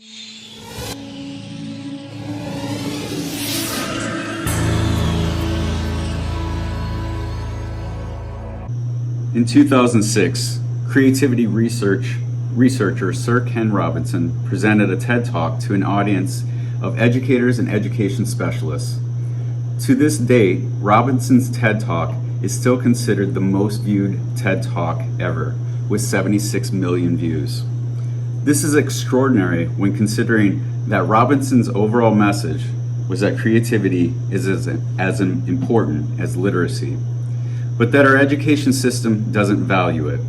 In 2006, creativity researcher Sir Ken Robinson presented a TED Talk to an audience of educators and education specialists. To this date, Robinson's TED Talk is still considered the most viewed TED Talk ever, with 76 million views. This is extraordinary when considering that Robinson's overall message was that creativity is as important as literacy, but that our education system doesn't value it.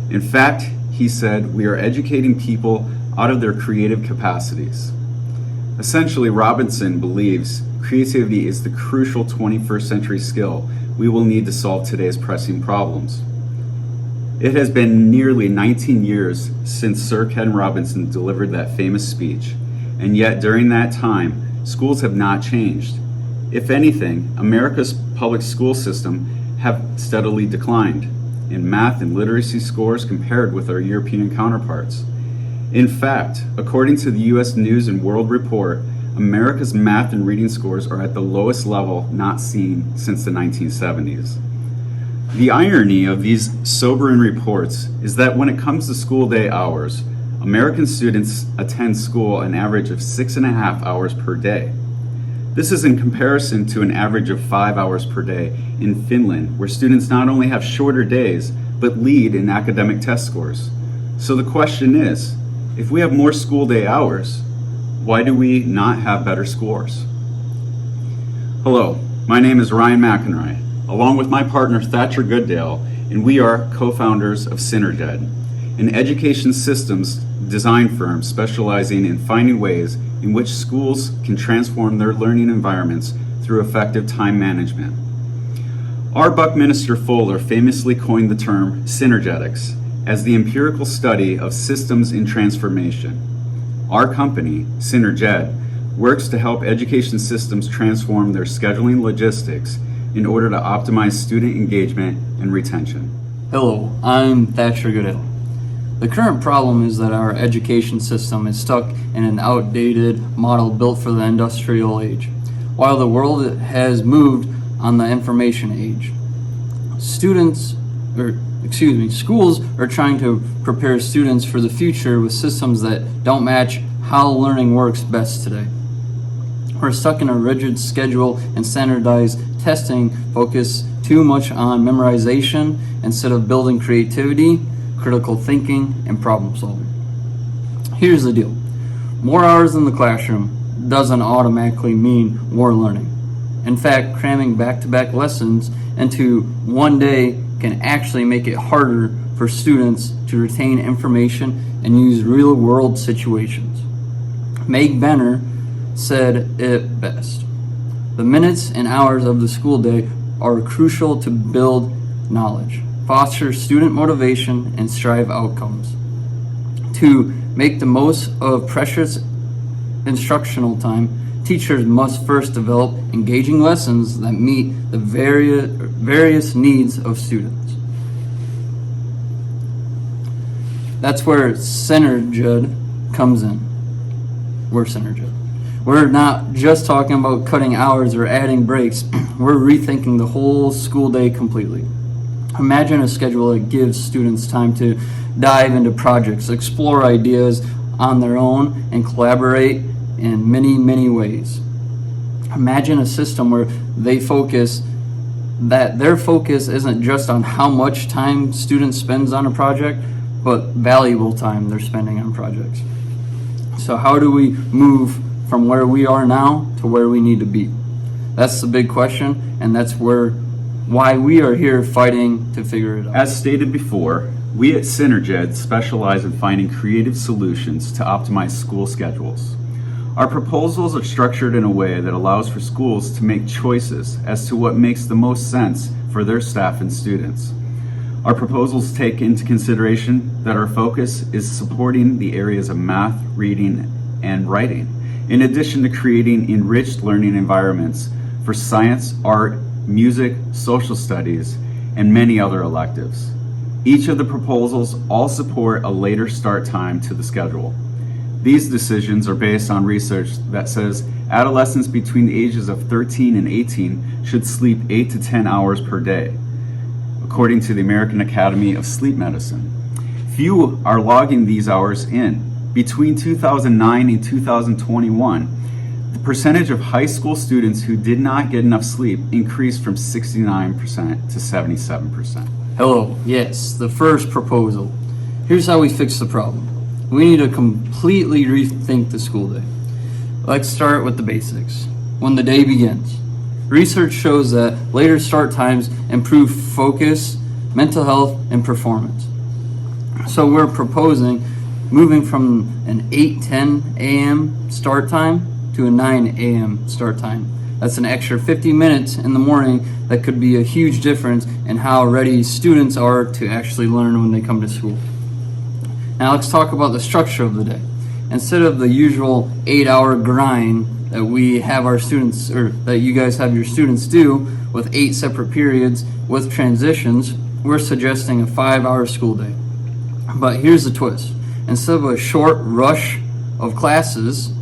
In fact, he said, we are educating people out of their creative capacities. Essentially, Robinson believes creativity is the crucial 21st century skill we will need to solve today's pressing problems. It has been nearly 19 years since Sir Ken Robinson delivered that famous speech, and yet during that time, schools have not changed. If anything, America's public school system have steadily declined in math and literacy scores compared with our European counterparts. In fact, according to the U.S. News and World Report, America's math and reading scores are at the lowest level not seen since the 1970s. The irony of these sobering reports is that when it comes to school day hours, American students attend school an average of 6.5 hours per day. This is in comparison to an average of 5 hours per day in Finland, where students not only have shorter days, but lead in academic test scores. So the question is, if we have more school day hours, why do we not have better scores? Hello, my name is Ryan McEnroy, along with my partner Thatcher Goodale, and we are co-founders of SynerGed, an education systems design firm specializing in finding ways in which schools can transform their learning environments through effective time management. R. Buckminster Fuller famously coined the term synergetics as the empirical study of systems in transformation. Our company, SynerGed, works to help education systems transform their scheduling logistics in order to optimize student engagement and retention. Hello, I'm Thatcher Goodale. The current problem is that our education system is stuck in an outdated model built for the industrial age, while the world has moved on the information age. Schools are trying to prepare students for the future with systems that don't match how learning works best today. We're stuck in a rigid schedule and standardized testing focus too much on memorization instead of building creativity, critical thinking, and problem solving. Here's the deal. More hours in the classroom doesn't automatically mean more learning. In fact, cramming back-to-back lessons into one day can actually make it harder for students to retain information and use real-world situations. Meg Benner said it best. The minutes and hours of the school day are crucial to build knowledge, foster student motivation, and strive outcomes. To make the most of precious instructional time, teachers must first develop engaging lessons that meet the various needs of students. That's where SynerGed comes in. We're SynerGed. We're not just talking about cutting hours or adding breaks. We're rethinking the whole school day completely. Imagine a schedule that gives students time to dive into projects, explore ideas on their own, and collaborate in many, many ways. Imagine a system where their focus isn't just on how much time students spend on a project, but valuable time they're spending on projects. So how do we move from where we are now to where we need to be? That's the big question, and that's why we are here fighting to figure it out. As stated before, we at SynerGed specialize in finding creative solutions to optimize school schedules. Our proposals are structured in a way that allows for schools to make choices as to what makes the most sense for their staff and students. Our proposals take into consideration that our focus is supporting the areas of math, reading, and writing, in addition to creating enriched learning environments for science, art, music, social studies, and many other electives. Each of the proposals all support a later start time to the schedule. These decisions are based on research that says adolescents between the ages of 13 and 18 should sleep 8 to 10 hours per day, according to the American Academy of Sleep Medicine. Few are logging these hours in. Between 2009 and 2021, the percentage of high school students who did not get enough sleep increased from 69% to 77%. Hello, yes, the first proposal. Here's how we fix the problem. We need to completely rethink the school day. Let's start with the basics. When the day begins. Research shows that later start times improve focus, mental health, and performance. So we're proposing moving from an 8:10 a.m. start time to a 9 a.m. start time. That's an extra 50 minutes in the morning that could be a huge difference in how ready students are to actually learn when they come to school. Now let's talk about the structure of the day. Instead of the usual 8-hour grind that we have our students, or that you guys have your students do with 8 separate periods with transitions, we're suggesting a 5-hour school day. But here's the twist. Instead of a short rush of classes,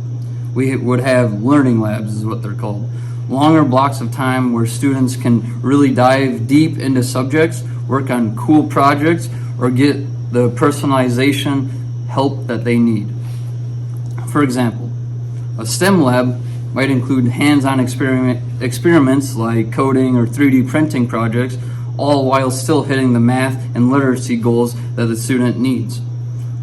we would have learning labs, is what they're called. Longer blocks of time where students can really dive deep into subjects, work on cool projects, or get the personalization help that they need. For example, a STEM lab might include hands-on experiments like coding or 3D printing projects, all while still hitting the math and literacy goals that the student needs.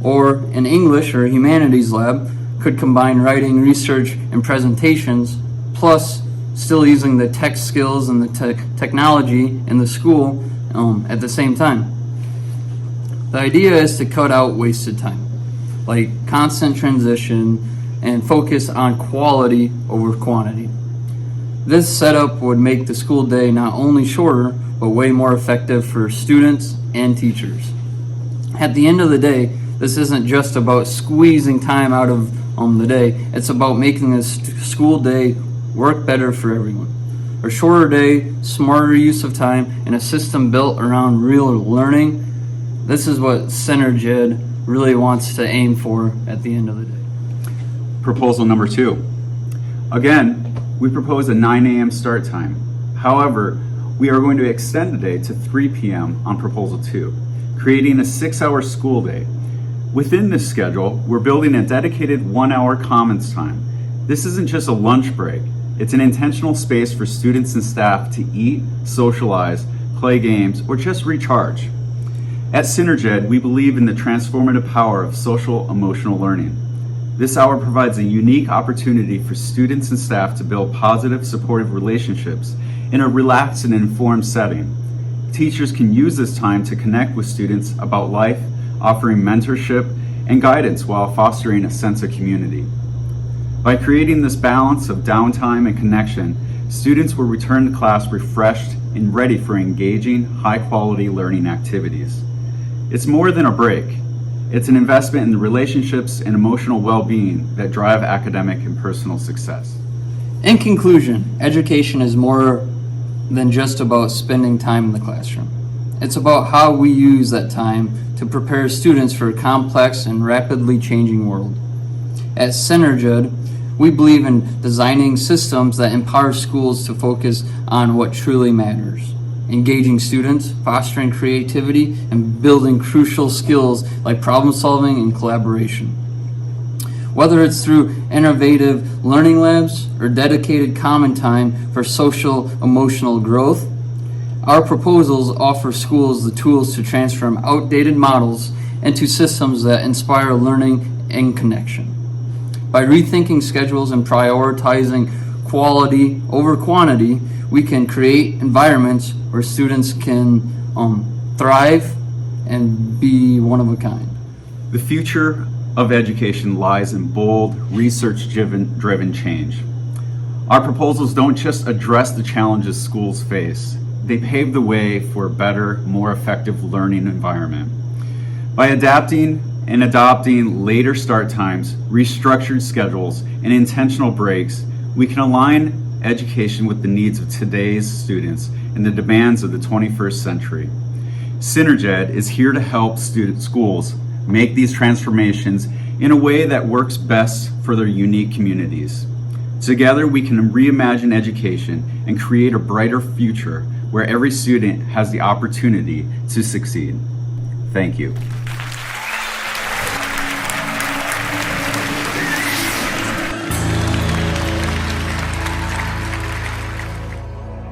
Or an English or humanities lab could combine writing, research, and presentations, plus still using the tech skills and the technology in the school at the same time. The idea is to cut out wasted time, like constant transition, and focus on quality over quantity. This setup would make the school day not only shorter, but way more effective for students and teachers. At the end of the day, this isn't just about squeezing time out of the day. It's about making this school day work better for everyone. A shorter day, smarter use of time, and a system built around real learning. This is what SynerGed really wants to aim for at the end of the day. Proposal number 2. Again, we propose a 9 a.m. start time. However, we are going to extend the day to 3 p.m. on proposal 2, creating a 6-hour school day. Within this schedule, we're building a dedicated 1-hour commons time. This isn't just a lunch break. It's an intentional space for students and staff to eat, socialize, play games, or just recharge. At SynerGed, we believe in the transformative power of social emotional learning. This hour provides a unique opportunity for students and staff to build positive, supportive relationships in a relaxed and informed setting. Teachers can use this time to connect with students about life, offering mentorship and guidance while fostering a sense of community. By creating this balance of downtime and connection, students will return to class refreshed and ready for engaging, high-quality learning activities. It's more than a break. It's an investment in the relationships and emotional well-being that drive academic and personal success. In conclusion, education is more than just about spending time in the classroom. It's about how we use that time to prepare students for a complex and rapidly changing world. At SynerGed, we believe in designing systems that empower schools to focus on what truly matters. Engaging students, fostering creativity, and building crucial skills like problem solving and collaboration. Whether it's through innovative learning labs or dedicated common time for social emotional growth, our proposals offer schools the tools to transform outdated models into systems that inspire learning and connection. By rethinking schedules and prioritizing quality over quantity, we can create environments where students can thrive and be one of a kind. The future of education lies in bold, research-driven change. Our proposals don't just address the challenges schools face, they pave the way for a better, more effective learning environment. By adapting and adopting later start times, restructured schedules, and intentional breaks, we can align education with the needs of today's students and the demands of the 21st century. SynerGed is here to help schools make these transformations in a way that works best for their unique communities. Together, we can reimagine education and create a brighter future where every student has the opportunity to succeed. Thank you.